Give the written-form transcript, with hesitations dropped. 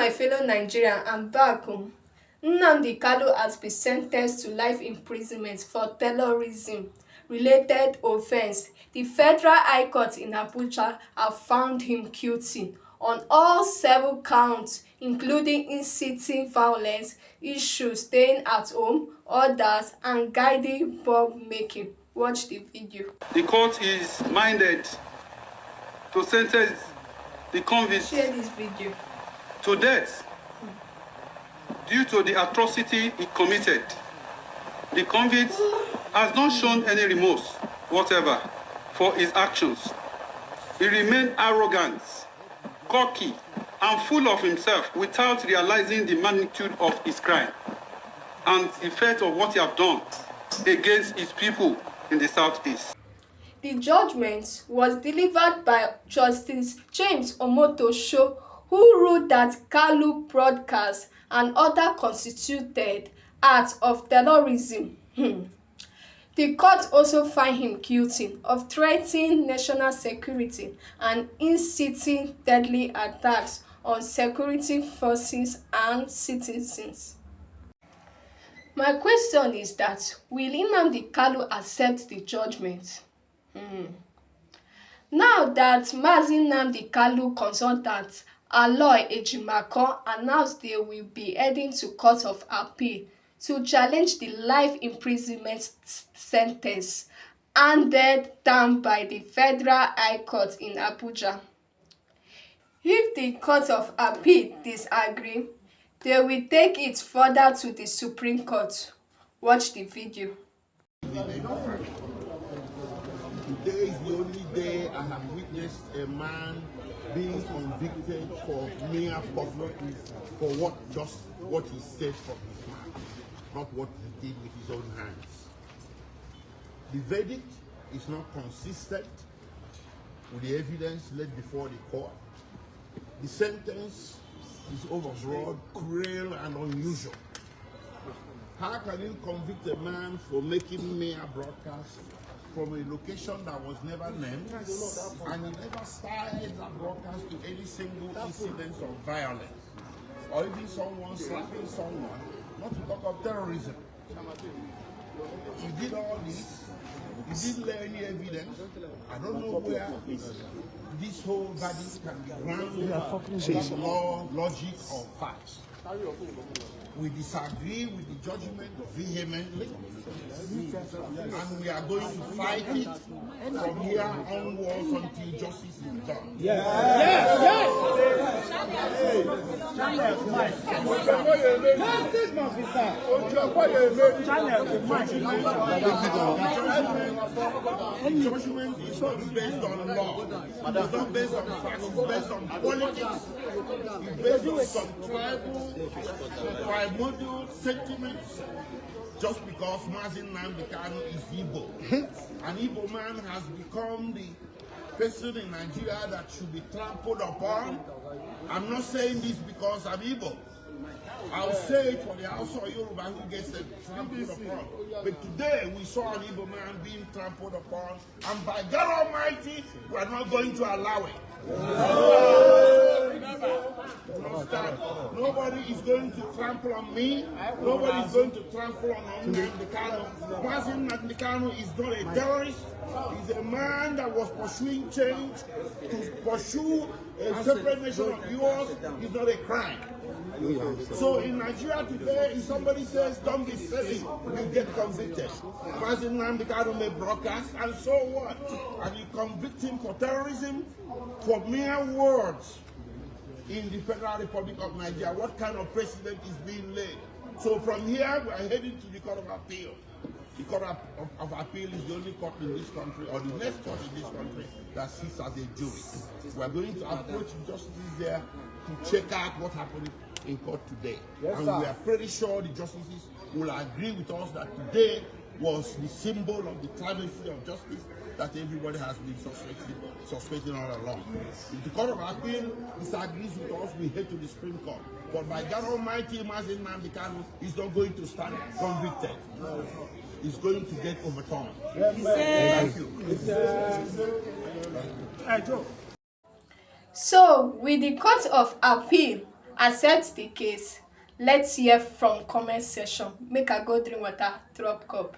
my fellow Nigerians, I'm back home. Nnamdi has been sentenced to life imprisonment for terrorism-related offense. The Federal High Court in Abuja have found him guilty on all 7 counts, including inciting violence, issues, staying at home, orders, and guiding bomb making. Watch the video. The court is minded to sentence the convict Share this video. to death due to the atrocity he committed. The convict has not shown any remorse whatever for his actions. He remained arrogant, cocky, and full of himself without realizing the magnitude of his crime and the effect of what he has done against his people in the Southeast. The judgment was delivered by Justice James Omotosho, who ruled that Kanu broadcast and other constituted acts of terrorism. The court also found him guilty of threatening national security and inciting deadly attacks on security forces and citizens. My question is that, will Nnamdi accept the judgment? Now that Nnamdi consultant Aloy Ejimakor announced they will be heading to Court of Appeal to challenge the life imprisonment sentence handed down by the Federal High Court in Abuja. If the Court of Appeal disagree, they will take it further to the Supreme Court. Watch the video. Today is the only day I have witnessed a man being convicted for mere profit for what he said from his mouth, not what he did with his own hands. The verdict is not consistent with the evidence laid before the court. The sentence is overbroad, cruel, and unusual. How can you convict a man for making mere broadcasts from a location that was never named, and he never started that broadcast to any single incident of violence, or even someone slapping someone, not to talk of terrorism? He did all this, he didn't lay any evidence. I don't know where this whole verdict can be grounded on law, logic, or facts. We disagree with the judgment vehemently, and we are going to fight it from here onwards until justice is done. The judgment is not based on law, it's not based on facts, it's based on politics, it's based on some tribal, primordial sentiments. Just because Nnamdi is Igbo, an Igbo man has become the person in Nigeria that should be trampled upon. I'm not saying this because I'm Igbo. I'll say it for the House of Yoruba who gets trampled upon. But today we saw an Igbo man being trampled upon, and by God Almighty, we are not going to allow it. Nobody is going to trample on me. Nobody is going to trample on Nnamdi Kanu. Nnamdi Kanu is not a terrorist. He's a man that was pursuing change. To pursue a separate nation of yours is not a crime. So in Nigeria today, if somebody says don't be silly, you get convicted. Nnamdi Kanu may broadcast, and so what? And you convict him for terrorism, for mere words in the Federal Republic of Nigeria. What kind of precedent is being laid? So from here, we are heading to the Court of Appeal. The Court of Appeal is the only court in this country, or the next court in this country, that sits as a jury. We are going to approach justices there to check out what happened in court today. And we are pretty sure the justices will agree with us that today was the symbol of the travesty of justice that everybody has been suspecting all along. If the Court of Appeal disagrees with us, we head to the Supreme Court. But by God Almighty, Nnamdi Kanu is not going to stand convicted. He's going to get overturned. Thank you. So, with the Court of Appeal accept the case. Let's hear from comment section. Make I go drink water, drop cup.